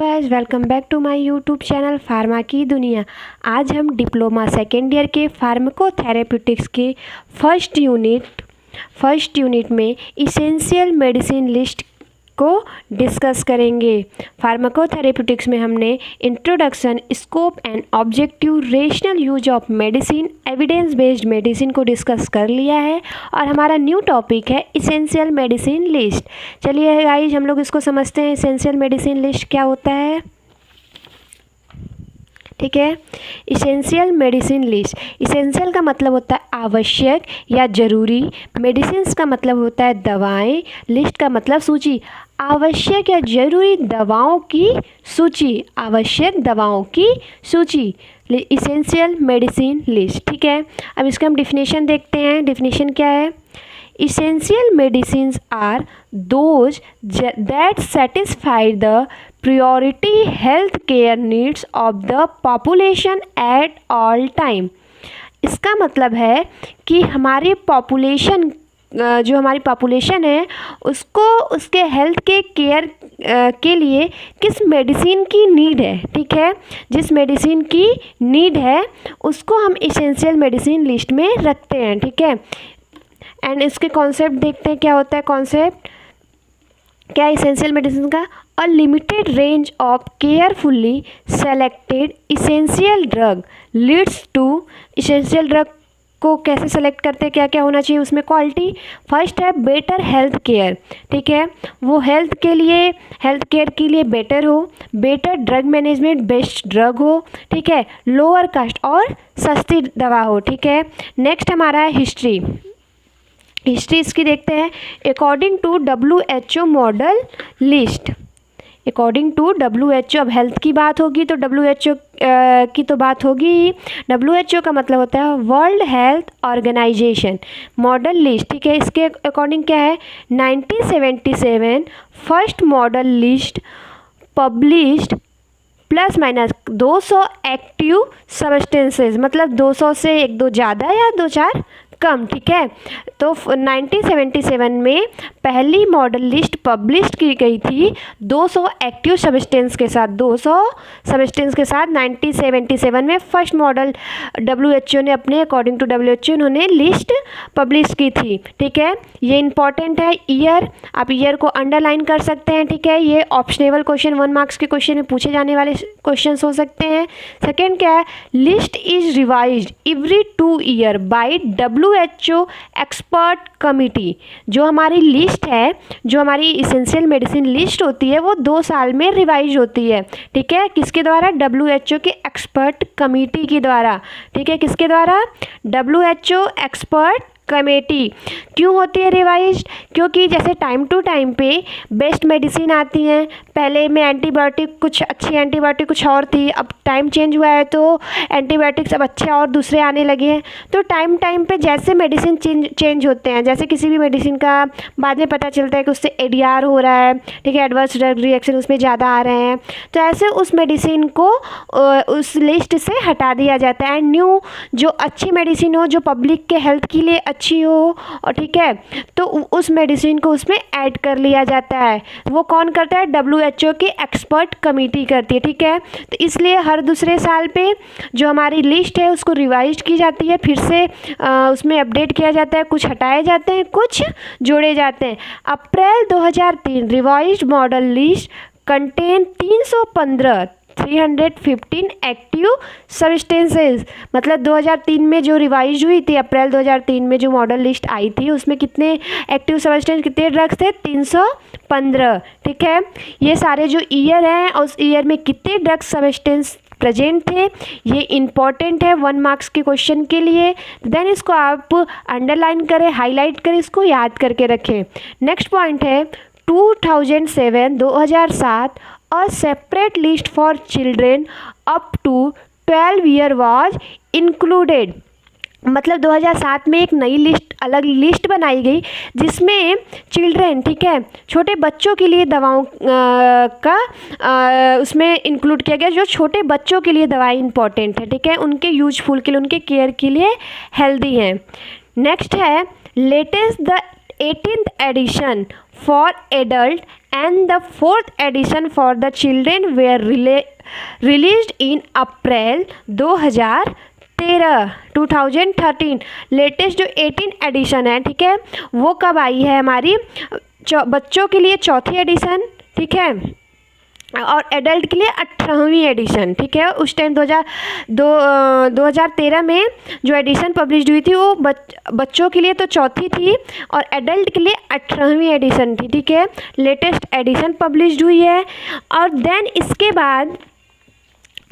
Guys welcome back to my YouTube channel pharma की दुनिया। आज हम डिप्लोमा सेकेंड ईयर के फार्माकोथेरेप्यूटिक्स के फर्स्ट यूनिट में इसेंशियल मेडिसिन लिस्ट को डिस्कस करेंगे। फार्माकोथेरेप्यूटिक्स में हमने introduction, scope and objective, rational use of medicine, evidence based medicine को डिस्कस कर लिया है और हमारा न्यू टॉपिक है इसेंशियल मेडिसिन लिस्ट। चलिए गाइस हम लोग इसको समझते हैं। इसेंशियल मेडिसिन लिस्ट क्या होता है, ठीक है। इसेंशियल मेडिसिन लिस्ट, इसेंशियल का मतलब होता है आवश्यक या जरूरी, मेडिसिन्स का मतलब होता है दवाएं, लिस्ट का मतलब सूची। आवश्यक या जरूरी दवाओं की सूची, आवश्यक दवाओं की सूची, इसेंशियल मेडिसिन लिस्ट, ठीक है। अब इसका हम डिफिनेशन देखते हैं। डिफिनेशन क्या है? Essential medicines are those that satisfy the priority health care needs of the population at all time। इसका मतलब है कि हमारी पॉपुलेशन जो हमारी पॉपुलेशन है उसको उसके हेल्थ के केयर के लिए किस मेडिसिन की नीड है, ठीक है। जिस मेडिसिन की नीड है उसको हम इसेंशियल मेडिसिन लिस्ट में रखते हैं, ठीक है। एंड इसके कॉन्सेप्ट देखते हैं क्या होता है। कॉन्सेप्ट क्या है इसेंशियल मेडिसिन का? A limited range of carefully selected essential drug leads to. Essential drug को कैसे सेलेक्ट करते हैं, क्या क्या होना चाहिए उसमें? क्वालिटी फर्स्ट है, बेटर हेल्थ केयर, ठीक है। वो हेल्थ केयर के लिए बेटर हो, better drug management, best drug हो, ठीक है, लोअर कास्ट और सस्ती दवा हो, ठीक है। नेक्स्ट हमारा है हिस्ट्री इसकी देखते हैं। According to WHO model list, according to WHO, अब हेल्थ की बात होगी तो WHO की तो बात होगी ही। WHO का मतलब होता है world health organisation model list, ठीक है। इसके अकॉर्डिंग क्या है? 1977 first model list published plus minus 200 active substances, मतलब 200 से एक दो ज़्यादा या दो चार कम, ठीक है। तो 1977 में पहली मॉडल लिस्ट पब्लिश की गई थी 200 एक्टिव सब्सटेंस के साथ, 200 सब्सटेंस के साथ 1977 में फर्स्ट मॉडल WHO ने अपने अकॉर्डिंग टू WHO उन्होंने लिस्ट पब्लिश की थी, ठीक है। ये इंपॉर्टेंट है। ईयर, आप ईयर को अंडरलाइन कर सकते हैं, ठीक है। ये ऑप्शनेबल क्वेश्चन 1 मार्क्स के क्वेश्चन में पूछे जाने वाले क्वेश्चन हो सकते हैं। सेकेंड क्या है? List is revised every 2 year by WHO expert committee. जो हमारी लिस्ट है, जो हमारी इसेंशियल मेडिसिन लिस्ट होती है वो 2 साल में रिवाइज होती है, ठीक है। किसके द्वारा? WHO के एक्सपर्ट कमिटी के द्वारा, ठीक है। किसके द्वारा? WHO expert committee. क्यों होती है रिवाइज्ड? क्योंकि जैसे टाइम टू टाइम पे बेस्ट मेडिसिन आती हैं। पहले में एंटीबायोटिक, कुछ अच्छी एंटीबायोटिक कुछ और थी, अब टाइम चेंज हुआ है तो एंटीबायोटिक्स अब अच्छे और दूसरे आने लगे हैं। तो टाइम पे जैसे मेडिसिन चेंज होते हैं, जैसे किसी भी मेडिसिन का बाद में पता चलता है कि उससे ADR हो रहा है, ठीक है, एडवर्स ड्रग रिएक्शन उसमें ज़्यादा आ रहे हैं, तो ऐसे उस मेडिसिन को उस लिस्ट से हटा दिया जाता है। एंड न्यू जो अच्छी मेडिसिन हो, जो पब्लिक के हेल्थ के लिए अच्छी हो, और ठीक है, तो उस मेडिसिन को उसमें ऐड कर लिया जाता है। वो कौन करता है? WHO की एक्सपर्ट कमेटी करती है, ठीक है। तो इसलिए हर दूसरे साल पे जो हमारी लिस्ट है उसको रिवाइज की जाती है, फिर से उसमें अपडेट किया जाता है, कुछ हटाए जाते हैं, कुछ जोड़े जाते हैं। अप्रैल 2003 revised model list contain 315 active substances, मतलब 2003 में जो रिवाइज हुई थी, अप्रैल 2003 में जो मॉडल लिस्ट आई थी उसमें कितने एक्टिव सब्सटेंस, कितने ड्रग्स थे? 315, ठीक है। ये सारे जो ईयर हैं उस ईयर में कितने ड्रग्स सब्सटेंस प्रेजेंट थे, ये इंपॉर्टेंट है 1 मार्क्स के क्वेश्चन के लिए। देन इसको आप अंडरलाइन करें, हाईलाइट करें, इसको याद करके रखें। नेक्स्ट पॉइंट है 2007 a separate list for children up to 12 year was included। मतलब 2007 में एक नई लिस्ट, अलग लिस्ट बनाई गई जिसमें चिल्ड्रेन, ठीक है, छोटे बच्चों के लिए दवाओं का उसमें इंक्लूड किया गया। जो छोटे बच्चों के लिए दवाई इंपॉर्टेंट है, ठीक है, उनके यूजफुल के लिए, उनके केयर के लिए हेल्दी हैं। नेक्स्ट है latest the 18th edition for adult and the 4th edition for the children were released in April 2013। Latest जो 18 एडिशन है, ठीक है, वो कब आई है हमारी? बच्चों के लिए चौथी एडिशन, ठीक है, और एडल्ट के लिए 18वीं एडिशन, ठीक है। उस टाइम 2013 में जो एडिशन पब्लिश हुई थी वो बच्चों के लिए तो चौथी थी और एडल्ट के लिए 18वीं एडिशन थी, ठीक है। लेटेस्ट एडिशन पब्लिश हुई है। और देन इसके बाद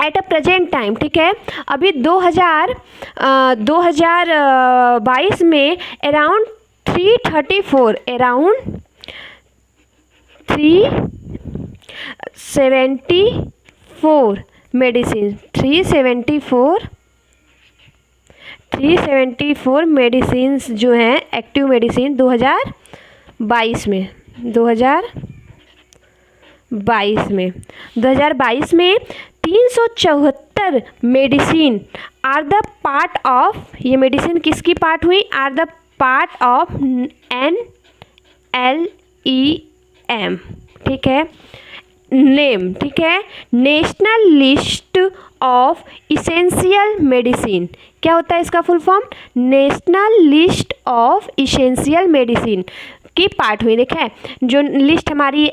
एट अ प्रेजेंट टाइम, ठीक है, अभी 2022 में अराउंड 374 मेडिसिन, 374 मेडिसिन्स जो हैं एक्टिव मेडिसिन 2022 में 374 medicine are the part of, ये मेडिसिन किसकी पार्ट हुई? Are the part of NLEM, ठीक है, नेम, ठीक है, national list of essential medicine. क्या होता है इसका full form? National list of essential medicine की पार्ट हुई। देखा जो लिस्ट हमारी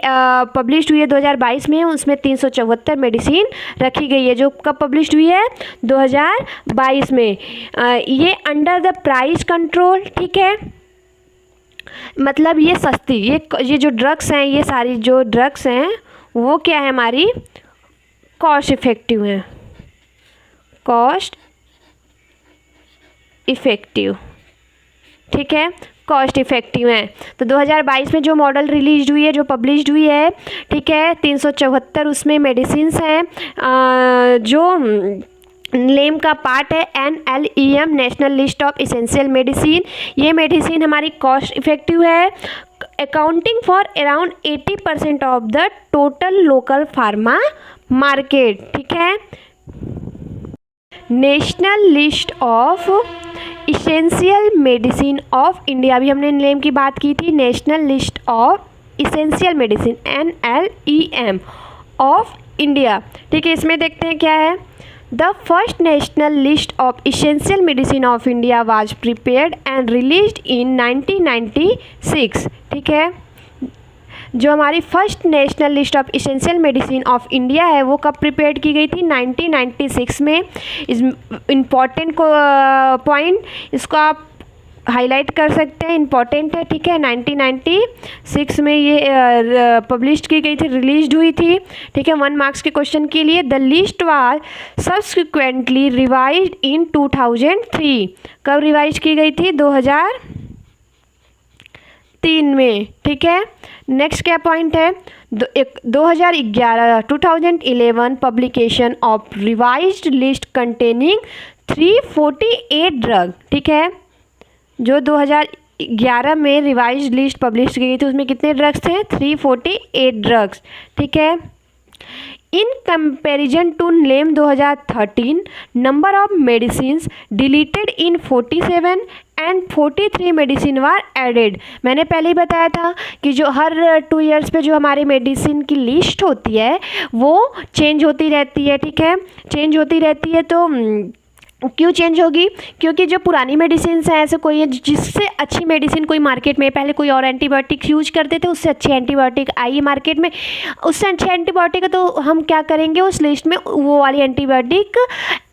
पब्लिश हुई है 2022 में, उसमें 374 मेडिसिन रखी गई है, जो कब पब्लिश हुई है? 2022 में। ये अंडर द प्राइस कंट्रोल, ठीक है, मतलब ये सस्ती, ये जो ड्रग्स हैं, ये सारी जो ड्रग्स हैं वो क्या है हमारी? कॉस्ट इफेक्टिव हैं, कॉस्ट इफेक्टिव, ठीक है, कॉस्ट इफेक्टिव हैं। तो 2022 में जो मॉडल रिलीज हुई है, जो पब्लिश्ड हुई है, ठीक है, 374 उसमें मेडिसिन्स हैं जो नेम का पार्ट है NLEM, national list of essential medicine. ये मेडिसिन हमारी कॉस्ट इफेक्टिव है, accounting for around 80% of the total local pharma market, ठीक है। National list of essential medicine of India, अभी हमने नेम की बात की थी, national list of essential medicine NLEM of India, ठीक है। इसमें देखते हैं क्या है। The first national list of essential medicine of India was prepared and released in 1996, ठीक है। जो हमारी first national list of essential medicine of India है वो कब प्रिपेयर की गई थी? 1996 में। इस इम्पॉर्टेंट को पॉइंट इसको आप हाईलाइट कर सकते हैं, इम्पॉर्टेंट है, ठीक है। 1996 में ये पब्लिश की गई थी, रिलीज हुई थी, ठीक है, 1 मार्क्स के क्वेश्चन के लिए। The list was subsequently revised in 2003, कब रिवाइज की गई थी? 2003 में, ठीक है। नेक्स्ट क्या पॉइंट है? 2011 publication of revised list containing 348 drug, ठीक है। जो 2011 में रिवाइज्ड लिस्ट पब्लिश की गई थी उसमें कितने ड्रग्स थे? 348 ड्रग्स, ठीक है। In comparison to name 2013, number of medicines deleted in 47 and 43 medicine were added. मैंने पहले ही बताया था कि जो हर 2 ईयर्स पे जो हमारी मेडिसिन की लिस्ट होती है वो चेंज होती रहती है, ठीक है, चेंज होती रहती है। तो क्यों चेंज होगी? क्योंकि जो पुरानी मेडिसिन हैं, ऐसे कोई है जिससे अच्छी मेडिसिन कोई मार्केट में, पहले कोई और एंटीबायोटिक यूज करते थे, उससे अच्छी एंटीबायोटिक आई मार्केट में, उससे अच्छी एंटीबायोटिक है तो हम क्या करेंगे, उस लिस्ट में वो वाली एंटीबायोटिक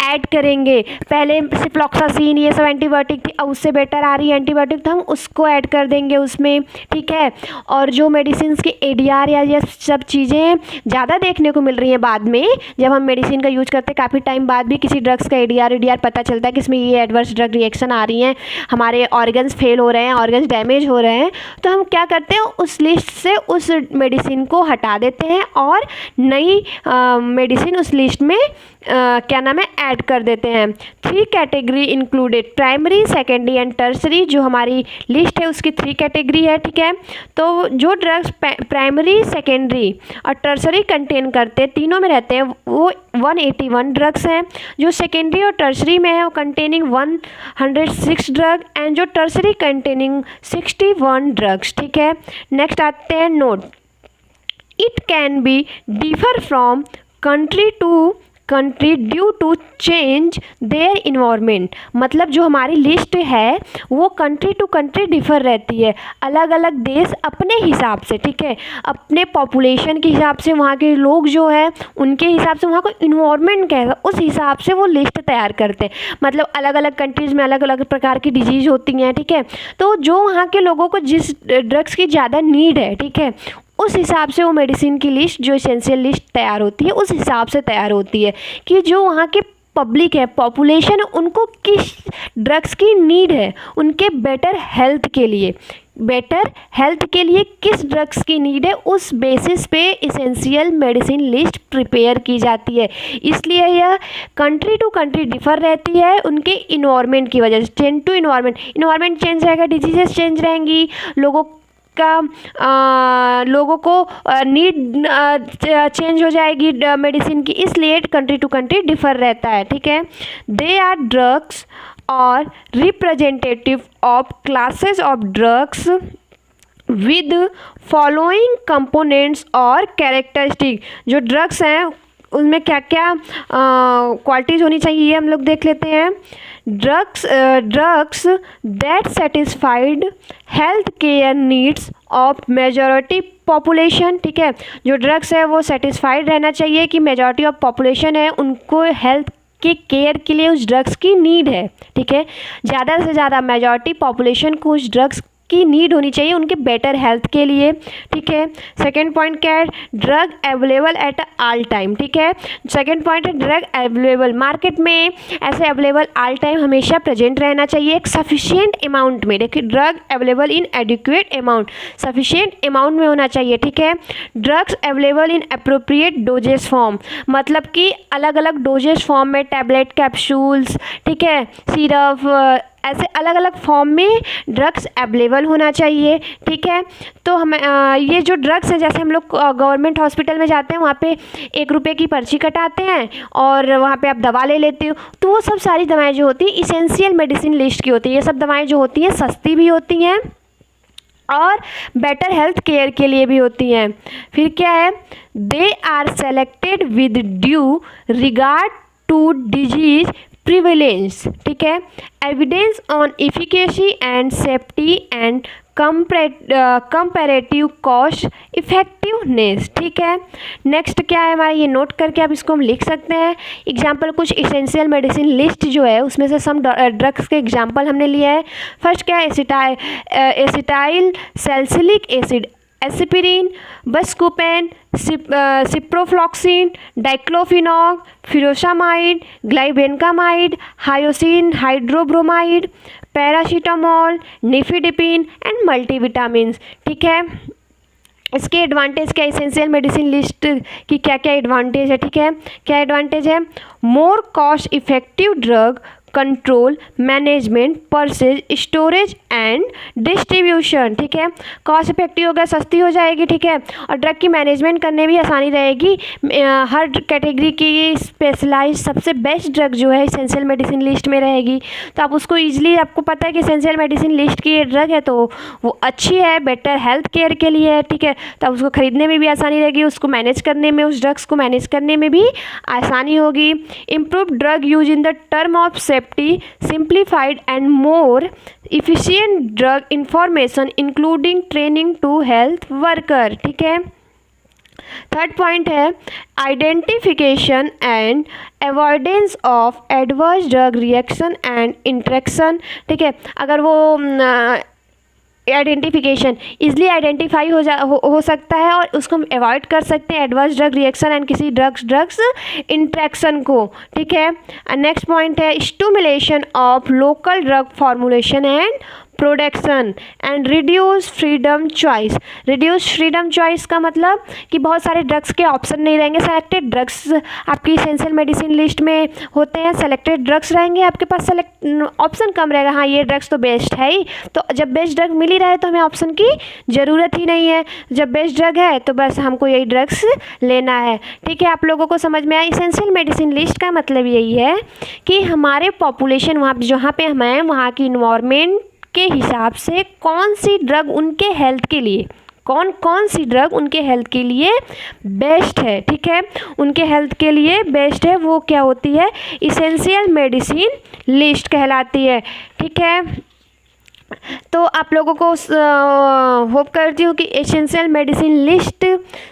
ऐड करेंगे। पहले सिफ्लॉक्सासिन ये सब एंटीबायोटिक थी, अब उससे बेटर आ रही है एंटीबायोटिक तो हम उसको ऐड कर देंगे उसमें, ठीक है। और जो मेडिसिन की ADR या ये सब चीज़ें ज़्यादा देखने को मिल रही हैं बाद में, जब हम मेडिसिन का यूज करते काफ़ी टाइम बाद भी किसी ड्रग्स का ADR पता चलता है कि इसमें ये एडवर्स ड्रग रिएक्शन आ रही हैं, हमारे ऑर्गन्स फेल हो रहे हैं, ऑर्गन्स डैमेज हो रहे हैं, तो हम क्या करते हैं, उस लिस्ट से उस मेडिसिन को हटा देते हैं और नई मेडिसिन उस लिस्ट में क्या नाम है ऐड कर देते हैं। 3 category included, primary, secondary and tertiary. जो हमारी लिस्ट है उसकी 3 कैटेगरी है, ठीक है। तो जो ड्रग्स प्राइमरी, सेकेंडरी और टर्सरी कंटेन करते हैं, तीनों में रहते हैं, वो 181 ड्रग्स हैं। जो सेकेंडरी और टर्सरी में है वो कंटेनिंग 106 ड्रग एंड जो टर्सरी कंटेनिंग 61 ड्रग्स, ठीक है। नेक्स्ट आते हैं note, it can be differ from country to country due to change their environment. मतलब जो हमारी लिस्ट है वो कंट्री टू कंट्री डिफर रहती है, अलग अलग देश अपने हिसाब से, ठीक है, अपने पॉपुलेशन के हिसाब से, वहाँ के लोग जो है उनके हिसाब से, वहाँ का इन्वायरमेंट कैसा उस हिसाब से वो लिस्ट तैयार करते हैं। मतलब अलग अलग कंट्रीज़ में अलग अलग प्रकार की डिजीज़ होती हैं, ठीक है। तो जो वहाँ के लोगों को जिस ड्रग्स की ज़्यादा नीड है, ठीक है, उस हिसाब से वो मेडिसिन की लिस्ट, जो एसेंशियल लिस्ट तैयार होती है, उस हिसाब से तैयार होती है कि जो वहाँ के पब्लिक है, पॉपुलेशन है, उनको किस ड्रग्स की नीड है, उनके बेटर हेल्थ के लिए, बेटर हेल्थ के लिए किस ड्रग्स की नीड है, उस बेसिस पे एसेंशियल मेडिसिन लिस्ट प्रिपेयर की जाती है। इसलिए यह कंट्री टू कंट्री डिफर रहती है उनके इन्वायरमेंट की वजह से। चेंज टू इन्वायरमेंट चेंज रहेगा, डिजीजेस चेंज रहेंगी, लोगों को नीड चेंज हो जाएगी मेडिसिन की, इसलिए कंट्री टू कंट्री डिफर रहता है, ठीक है। दे आर ड्रग्स और representative of classes of drugs with following components और कैरेक्टरिस्टिक। जो ड्रग्स हैं उनमें क्या क्या क्वालिटीज़ होनी चाहिए, हम लोग देख लेते हैं। Drugs that satisfied health care needs of majority population, ठीक है। जो ड्रग्स है वो सेटिस्फाइड रहना चाहिए कि मेजॉरिटी ऑफ पॉपुलेशन है उनको हेल्थ के केयर के लिए उस ड्रग्स की नीड है, ठीक है। ज़्यादा से ज़्यादा मेजॉरिटी पॉपुलेशन को उस ड्रग्स की नीड होनी चाहिए उनके बेटर हेल्थ के लिए, ठीक है। सेकेंड पॉइंट क्या है, drug available at all time, ठीक है। सेकेंड पॉइंट है ड्रग अवेलेबल, मार्केट में ऐसे अवेलेबल ऑल टाइम हमेशा प्रेजेंट रहना चाहिए एक सफिशिएंट अमाउंट में। देखिए drug available in adequate amount, sufficient amount में होना चाहिए, ठीक है। Drugs available in appropriate doses form, मतलब कि अलग अलग डोजेस फॉर्म में, टैबलेट, कैप्सूल्स, ठीक है, सिरप, ऐसे अलग अलग फॉर्म में ड्रग्स अवेलेबल होना चाहिए, ठीक है। तो हम ये जो ड्रग्स हैं, जैसे हम लोग गवर्नमेंट हॉस्पिटल में जाते हैं, वहाँ पे 1 रुपये की पर्ची कटाते हैं और वहाँ पे आप दवा ले लेते हो, तो वो सब सारी दवाएं जो होती हैं इसेंशियल मेडिसिन लिस्ट की होती है। ये सब दवाएं जो होती हैं सस्ती भी होती हैं और बेटर हेल्थ केयर के लिए भी होती हैं। फिर क्या है, they are selected with due regard to disease prevalence, ठीक है, evidence on efficacy and safety and comparative cost effectiveness, ठीक है। नेक्स्ट क्या है हमारा, ये नोट करके आप इसको हम लिख सकते हैं। एग्जाम्पल कुछ एसेंशियल मेडिसिन लिस्ट जो है उसमें से सम ड्रग्स के एग्जाम्पल हमने लिया है। फर्स्ट क्या है, acetyl salicylic acid, aspirin, buscopan, ciprofloxacin, diclofenac, furosemide, glibenclamide, hyoscine hydrobromide, paracetamol, nifedipine and multivitamin, ठीक है। इसके एडवांटेज क्या, एसेंशियल मेडिसिन लिस्ट की क्या क्या एडवांटेज है, ठीक है। क्या एडवांटेज है, more cost effective drug control management purchase storage and distribution, ठीक है। कॉस्ट इफेक्टिव होगा, सस्ती हो जाएगी, ठीक है, और ड्रग की मैनेजमेंट करने भी आसानी रहेगी। हर कैटेगरी की स्पेशलाइज सबसे बेस्ट ड्रग जो है एसेंशियल मेडिसिन लिस्ट में रहेगी, तो आप उसको ईजिली, आपको पता है कि एसेंशियल मेडिसिन लिस्ट की ये ड्रग है तो वो अच्छी है, बेटर हेल्थ केयर के लिए है, ठीक है, तो आप उसको खरीदने में भी आसानी रहेगी, उसको मैनेज करने में, उस ड्रग्स को मैनेज करने में भी आसानी होगी। Improve drug use in the term of safety, simplified and more efficient drug information including training to health worker, ठीक है। थर्ड पॉइंट है identification and avoidance of adverse drug reaction and interaction, ठीक है। अगर वो आइडेंटिफिकेशन इजली आइडेंटिफाई हो सकता है और उसको हम अवॉइड कर सकते हैं एडवर्स ड्रग रिएक्शन एंड किसी ड्रग्स इंट्रैक्शन को, ठीक है। नेक्स्ट पॉइंट है stimulation of local drug formulation and production and reduce freedom choice. Reduce freedom choice का मतलब कि बहुत सारे ड्रग्स के ऑप्शन नहीं रहेंगे, सेलेक्टेड ड्रग्स आपकी इसेंशियल मेडिसिन लिस्ट में होते हैं, सेलेक्टेड ड्रग्स रहेंगे, आपके पास सेलेक्ट ऑप्शन कम रहेगा, हाँ ये ड्रग्स तो बेस्ट है ही, तो जब बेस्ट ड्रग मिल ही रहा है तो हमें ऑप्शन की ज़रूरत ही नहीं है, जब बेस्ट ड्रग है तो बस हमको यही ड्रग्स लेना है। ठीक है, आप लोगों को समझ में आया। इसेंशियल मेडिसिन लिस्ट का मतलब यही है कि हमारे पॉपुलेशन वहाँ जहाँ पे हम हैं वहाँ की इन्वायरमेंट के हिसाब से कौन सी ड्रग उनके हेल्थ के लिए, कौन सी ड्रग उनके हेल्थ के लिए बेस्ट है, ठीक है, उनके हेल्थ के लिए बेस्ट है, वो क्या होती है, इसेंशियल मेडिसिन लिस्ट कहलाती है। ठीक है, तो आप लोगों को होप करती हूँ कि एसेंशियल मेडिसिन लिस्ट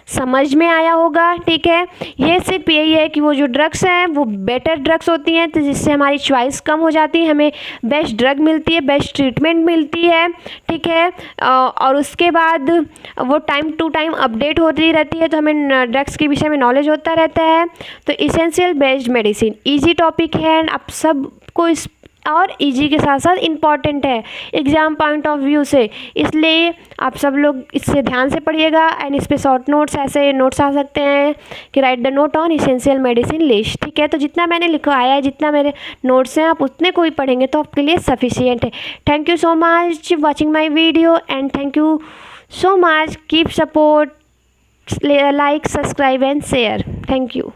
समझ में आया होगा। ठीक है, ये सिर्फ यही है कि वो जो ड्रग्स हैं वो बेटर ड्रग्स होती हैं, तो जिससे हमारी चॉइस कम हो जाती है, हमें बेस्ट ड्रग मिलती है, बेस्ट ट्रीटमेंट मिलती है। ठीक है, और उसके बाद वो टाइम टू टाइम अपडेट होती रहती है, तो हमें ड्रग्स के विषय में नॉलेज होता रहता है। तो essential based medicine easy topic है एंड आप सबको इस और इजी के साथ साथ इम्पॉर्टेंट है एग्ज़ाम पॉइंट ऑफ व्यू से, इसलिए आप सब लोग इससे ध्यान से पढ़िएगा। एंड इस पे शॉर्ट नोट्स ऐसे नोट्स आ सकते हैं कि right the note on essential medicine list. ठीक है, तो जितना मैंने लिखवाया है, जितना मेरे नोट्स हैं, आप उतने को ही पढ़ेंगे तो आपके लिए सफिशियंट है। Thank you so much watching my video and thank you so much, keep support, like, subscribe and share. Thank you.